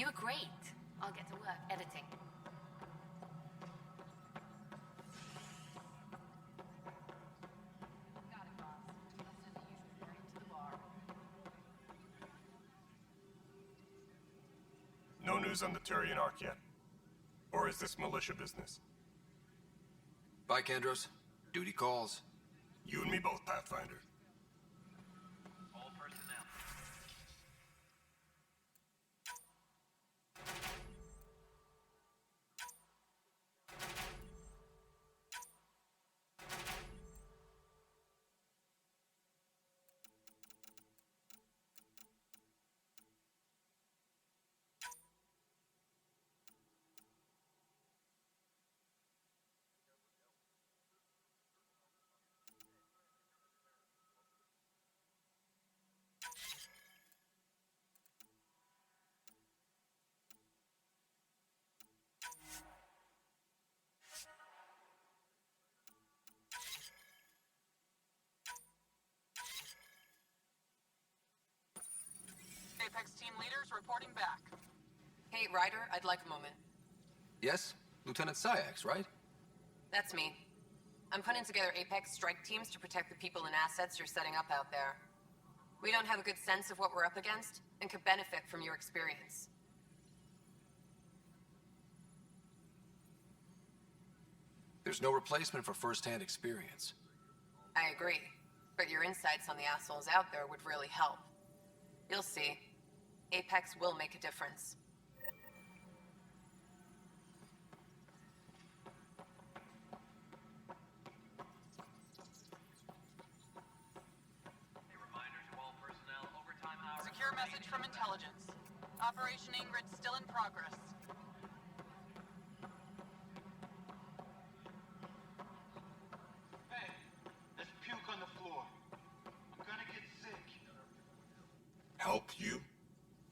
You were great. I'll get to work editing. Got it, boss. I'll send the usual drink to the bar. No news on the Turian Ark yet? Or is this militia business? Bye, Kendros. Duty calls. You and me both, Pathfinder. All personnel. Apex team leaders reporting back. Hey, Ryder, I'd like a moment. Yes? Lieutenant Syax, right? That's me. I'm putting together Apex strike teams to protect the people and assets you're setting up out there. We don't have a good sense of what we're up against, and could benefit from your experience. There's no replacement for first-hand experience. I agree, but your insights on the assholes out there would really help. You'll see. Apex will make a difference. A reminder to all personnel, overtime hours. Secure message from intelligence. Operation Ingrid still in progress. Hey, there's puke on the floor. I'm gonna get sick. Help you?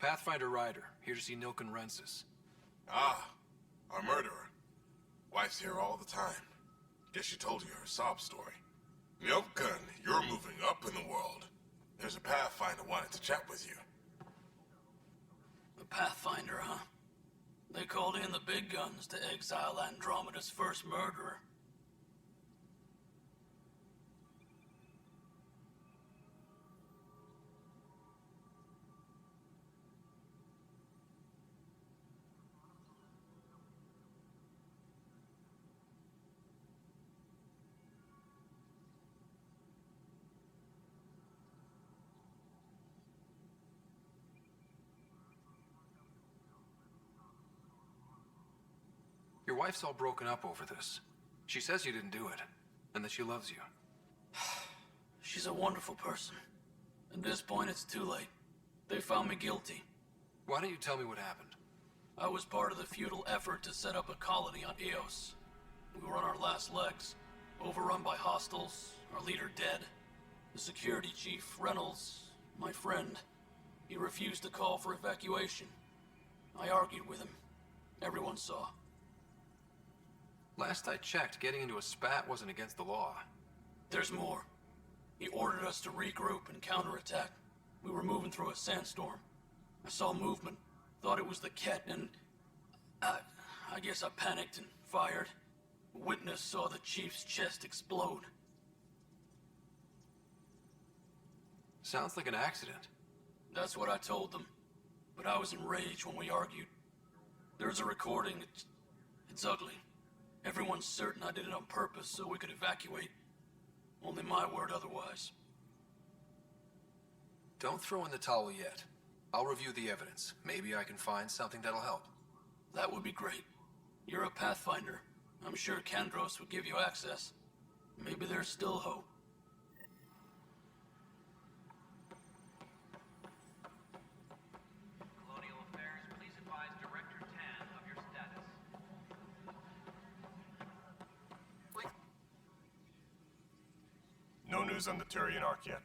Pathfinder Ryder, here to see Nilken Rensis. Ah, our murderer. Wife's here all the time. Guess she told you her sob story. Milkgun, you're moving up in the world. There's a Pathfinder wanting to chat with you. The Pathfinder, huh? They called in the big guns to exile Andromeda's first murderer. Your wife's all broken up over this. She says you didn't do it, and that she loves you. She's a wonderful person. At this point, it's too late. They found me guilty. Why don't you tell me what happened? I was part of the futile effort to set up a colony on Eos. We were on our last legs, overrun by hostiles, our leader dead. The security chief, Reynolds, my friend, he refused to call for evacuation. I argued with him. Everyone saw. Last I checked, getting into a spat wasn't against the law. There's more. He ordered us to regroup and counterattack. We were moving through a sandstorm. I saw movement, thought it was the Ket, and I guess I panicked and fired. A witness saw the chief's chest explode. Sounds like an accident. That's what I told them. But I was enraged when we argued. There's a recording. It's ugly. Everyone's certain I did it on purpose so we could evacuate. Only my word otherwise. Don't throw in the towel yet. I'll review the evidence. Maybe I can find something that'll help. That would be great. You're a Pathfinder. I'm sure Kendros would give you access. Maybe there's still hope. Colonial Affairs, please advise Director Tan of your status. No news on the Turian Ark yet?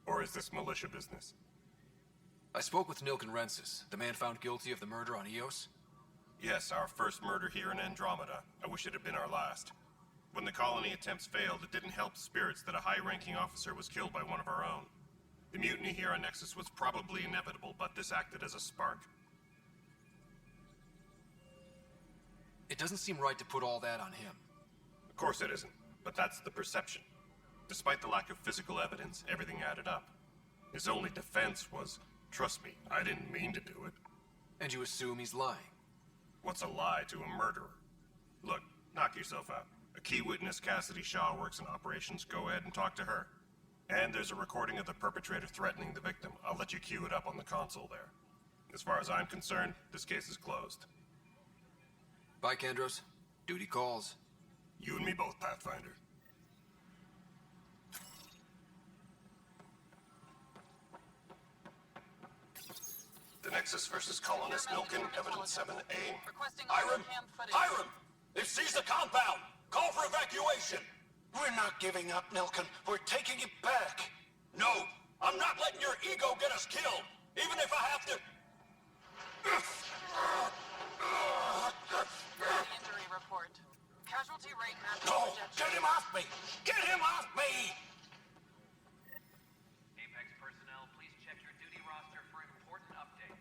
Or is this militia business? I spoke with Nilken Rensis, the man found guilty of the murder on Eos. Yes, our first murder here in Andromeda. I wish it had been our last. When the colony attempts failed, it didn't help spirits that a high-ranking officer was killed by one of our own. The mutiny here on Nexus was probably inevitable, but this acted as a spark. It doesn't seem right to put all that on him. Of course it isn't, but that's the perception. Despite the lack of physical evidence, everything added up. His only defense was, trust me, I didn't mean to do it. And you assume he's lying? What's a lie to a murderer? Look, knock yourself out. A key witness, Cassidy Shaw, works in operations. Go ahead and talk to her. And there's a recording of the perpetrator threatening the victim. I'll let you cue it up on the console there. As far as I'm concerned, this case is closed. Bye, Kendros. Duty calls. You and me both, Pathfinder. The Nexus versus Colonist Milken, Evidence 7A. Requesting Hiram! cam footage. Hiram! They've seized the compound! Call for evacuation! We're not giving up, Nilken. We're taking it back. No! I'm not letting your ego get us killed! Even if I have to... Injury report. Casualty rate matches No! projection. Get him off me! Get him off me! Apex personnel, please check your duty roster for important updates.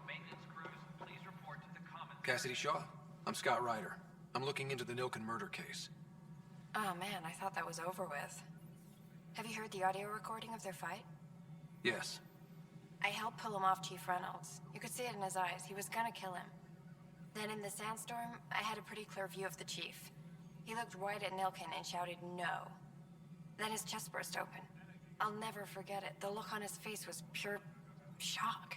Maintenance crews, please report to the common. Cassidy Shaw. I'm Scott Ryder. I'm looking into the Nilken murder case. Oh man, I thought that was over with. Have you heard the audio recording of their fight? Yes. I helped pull him off Chief Reynolds. You could see it in his eyes. He was gonna kill him. Then in the sandstorm, I had a pretty clear view of the chief. He looked right at Nilken and shouted no. Then his chest burst open. I'll never forget it. The look on his face was pure shock.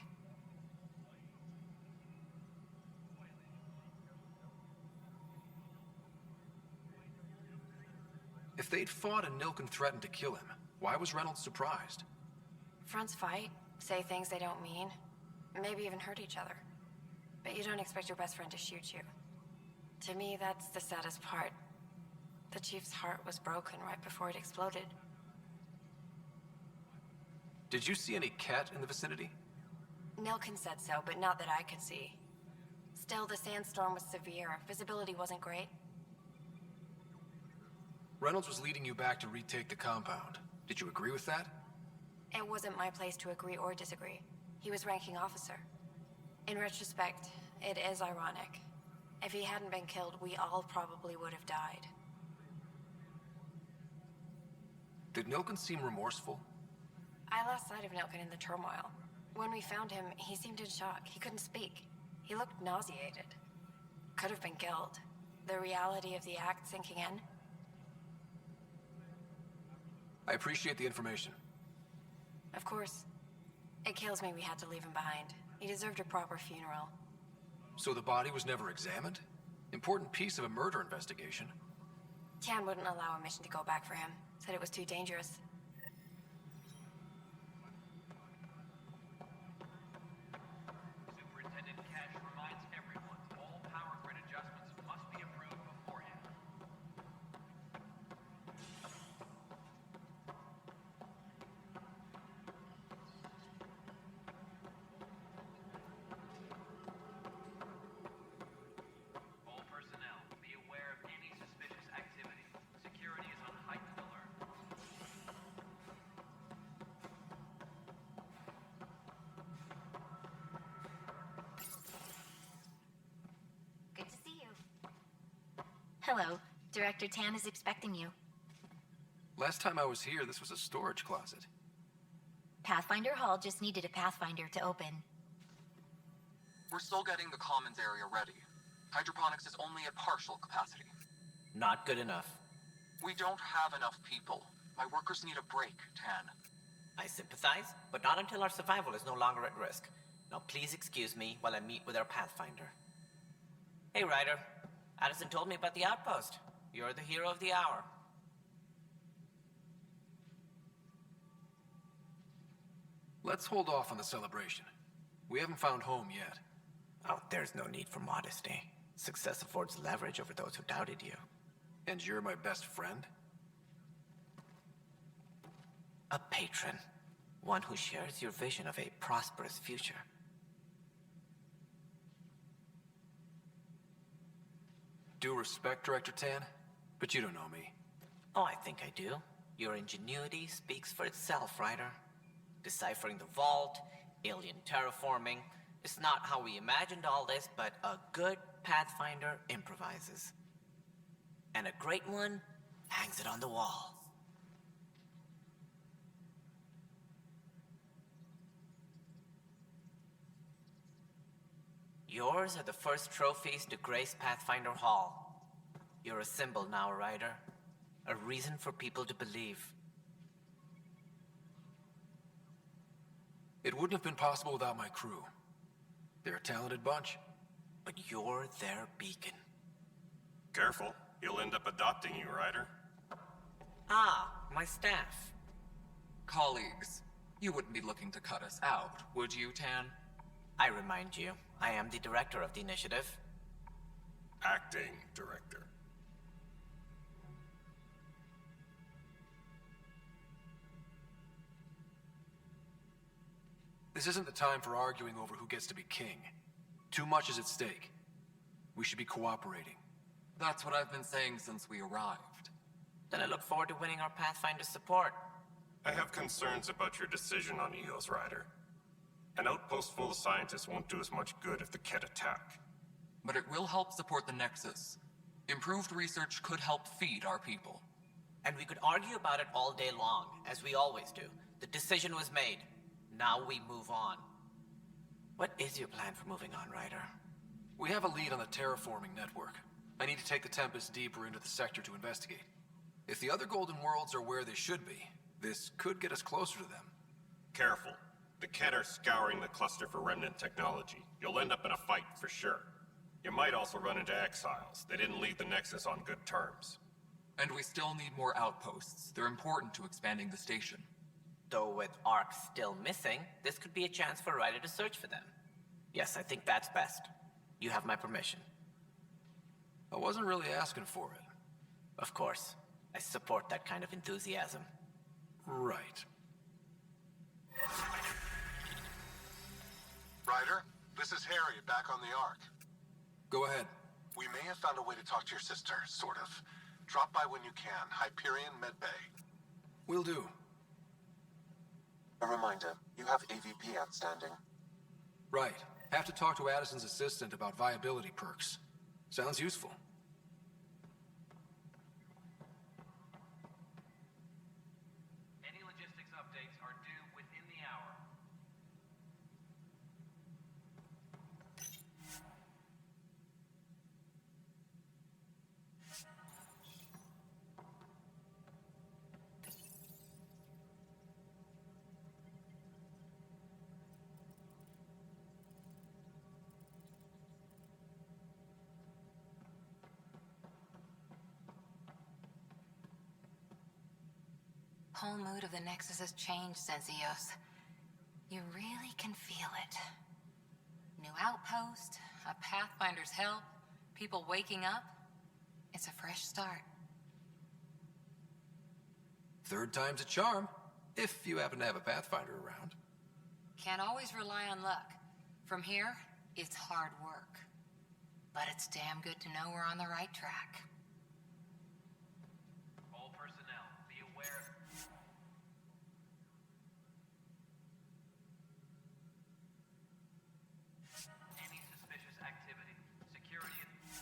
If they'd fought and Nilken threatened to kill him, why was Reynolds surprised? Fronts fight, say things they don't mean, maybe even hurt each other. But you don't expect your best friend to shoot you. To me, that's the saddest part. The chief's heart was broken right before it exploded. Did you see any cat in the vicinity? Nilken said so, but not that I could see. Still, the sandstorm was severe. Visibility wasn't great. Reynolds was leading you back to retake the compound. Did you agree with that? It wasn't my place to agree or disagree. He was ranking officer. In retrospect, it is ironic. If he hadn't been killed, we all probably would have died. Did Nilken seem remorseful? I lost sight of Nilken in the turmoil. When we found him, he seemed in shock. He couldn't speak. He looked nauseated. Could have been killed. The reality of the act sinking in. I appreciate the information. Of course. It kills me we had to leave him behind. He deserved a proper funeral. So the body was never examined? Important piece of a murder investigation. Tian wouldn't allow a mission to go back for him. Said it was too dangerous. Superintendent Cash reminds everyone, all power grid adjustments must be approved beforehand. All personnel, be aware of any suspicious activity. Security is on heightened alert. Good to see you. Hello. Director Tan is expecting you. Last time I was here, this was a storage closet. Pathfinder Hall just needed a Pathfinder to open. We're still getting the commons area ready. Hydroponics is only at partial capacity. Not good enough. We don't have enough people. My workers need a break, Tan. I sympathize, but not until our survival is no longer at risk. Now please excuse me while I meet with our Pathfinder. Hey, Ryder. Addison told me about the outpost. You're the hero of the hour. Let's hold off on the celebration. We haven't found home yet. Oh, there's no need for modesty. Success affords leverage over those who doubted you. And you're my best friend? A patron. One who shares your vision of a prosperous future. due respect, Director Tan, but you don't know me. Oh, I think I do. Your ingenuity speaks for itself, Ryder. Deciphering the vault, alien terraforming. It's not how we imagined all this, but a good Pathfinder improvises. And a great one hangs it on the wall. Yours are the first trophies to grace Pathfinder Hall. You're a symbol now, Ryder. A reason for people to believe. It wouldn't have been possible without my crew. They're a talented bunch. But you're their beacon. Careful, he'll end up adopting you, Ryder. Ah, my staff. Colleagues, you wouldn't be looking to cut us out, would you, Tan? I remind you, I am the director of the initiative. Acting director. This isn't the time for arguing over who gets to be king. Too much is at stake. We should be cooperating. That's what I've been saying since we arrived. Then I look forward to winning our Pathfinder support. I have concerns about your decision on Eos, Ryder. An outpost full of scientists won't do as much good if the Kett attack. But it will help support the Nexus. Improved research could help feed our people. And we could argue about it all day long, as we always do. The decision was made. Now we move on. What is your plan for moving on, Ryder? We have a lead on the terraforming network. I need to take the Tempest deeper into the sector to investigate. If the other Golden Worlds are where they should be, this could get us closer to them. Careful. The Kett are scouring the cluster for remnant technology. You'll end up in a fight for sure. You might also run into exiles. They didn't leave the Nexus on good terms. And we still need more outposts. They're important to expanding the station. Though with Ark still missing, this could be a chance for Ryder to search for them. Yes, I think that's best. You have my permission. I wasn't really asking for it. Of course. I support that kind of enthusiasm. Right. Ryder, this is Harry, back on the Ark. Go ahead. We may have found a way to talk to your sister, sort of. Drop by when you can. Hyperion Medbay. Will do. A reminder, you have AVP outstanding. Right. Have to talk to Addison's assistant about viability perks. Sounds useful. Any logistics updates are due within the hour. Whole mood of the Nexus has changed since Eos. You really can feel it. New outpost, a Pathfinder's help, people waking up. It's a fresh start. Third time's a charm, if you happen to have a Pathfinder around. Can't always rely on luck. From here, it's hard work. But it's damn good to know we're on the right track. All personnel, be aware of... any suspicious activity. Security is...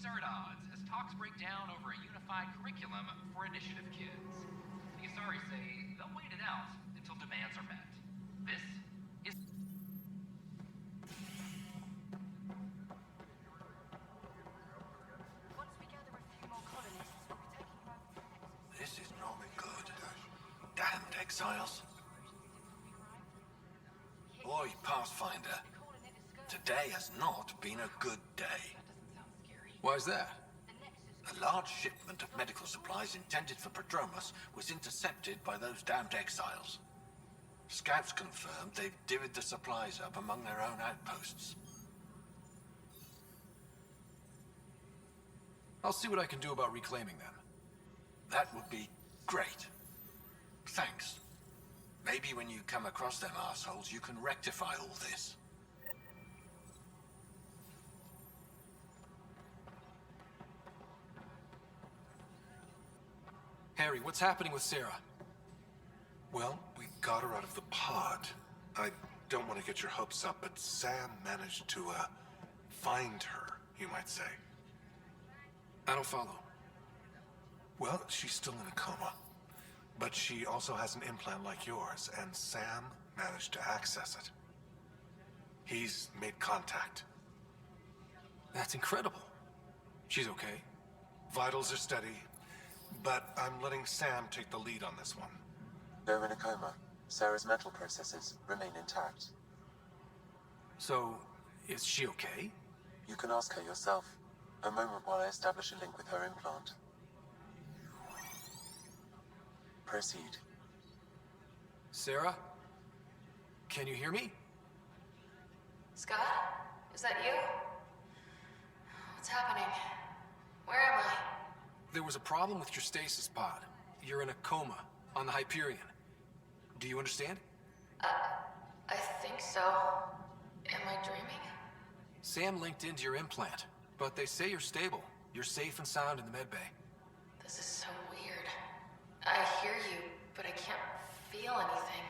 These are at odds as talks break down over a unified curriculum for initiative kids. The Asari say they'll wait it out until demands are met. This is... Once we gather a few more colonists, we'll be taking you over to Nexus. This is not good. Damned exiles. Boy, Pathfinder, today has not been a good day. Why's that? A large shipment of medical supplies intended for Prodromos was intercepted by those damned exiles. Scouts confirmed they've divvied the supplies up among their own outposts. I'll see what I can do about reclaiming them. That would be great. Thanks. Maybe when you come across them assholes, you can rectify all this. Harry, what's happening with Sara? Well, we got her out of the pod. I don't want to get your hopes up, but Sam managed to, find her, you might say. I don't follow. Well, she's still in a coma. But she also has an implant like yours, and Sam managed to access it. He's made contact. That's incredible. She's okay. Vitals are steady, but I'm letting Sam take the lead on this one. They're in a coma. Sarah's mental processes remain intact. So, is she okay? You can ask her yourself. A moment while I establish a link with her implant. Proceed. Sara? Can you hear me? Scott? Is that you? What's happening? Where am I? There was a problem with your stasis pod. You're in a coma on the Hyperion. Do you understand? I think so. Am I dreaming? Sam linked into your implant, but they say you're stable. You're safe and sound in the medbay. This is so weird. I hear you, but I can't feel anything.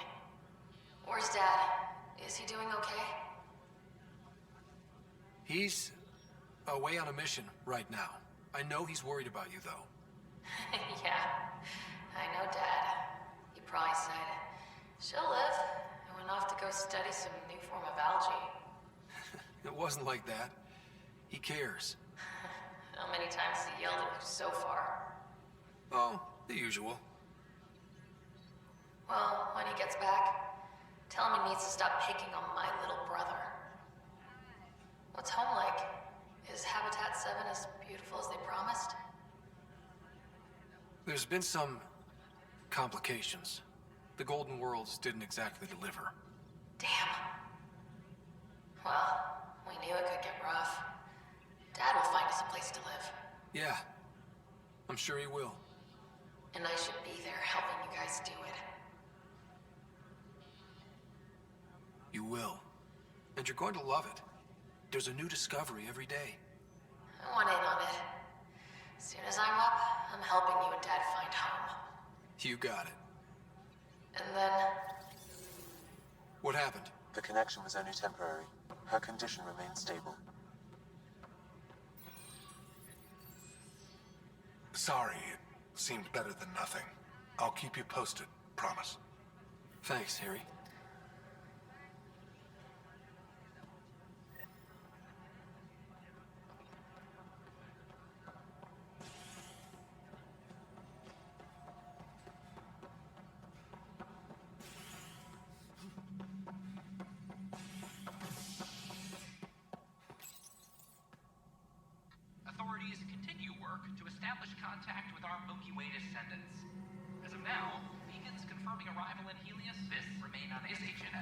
Where's Dad? Is he doing okay? He's away on a mission right now. I know he's worried about you, though. Yeah, I know Dad. He probably said, she'll live. I went off to go study some new form of algae. It wasn't like that. He cares. How many times has he yelled at you so far? Oh, the usual. Well, when he gets back, tell him he needs to stop picking on my little brother. What's home like? Is Habitat 7 as beautiful as they promised? There's been some complications. The Golden Worlds didn't exactly deliver. Damn. Well, we knew it could get rough. Dad will find us a place to live. Yeah, I'm sure he will. And I should be there helping you guys do it. You will. And you're going to love it. There's a new discovery every day. I want in on it. As soon as I'm up, I'm helping you and Dad find home. You got it. And then... What happened? The connection was only temporary. Her condition remains stable. Sorry, it seemed better than nothing. I'll keep you posted, promise. Thanks, Harry. Authorities continue work to establish contact with our Milky Way descendants. As of now, beacons confirming arrival in Helios remain on SHN.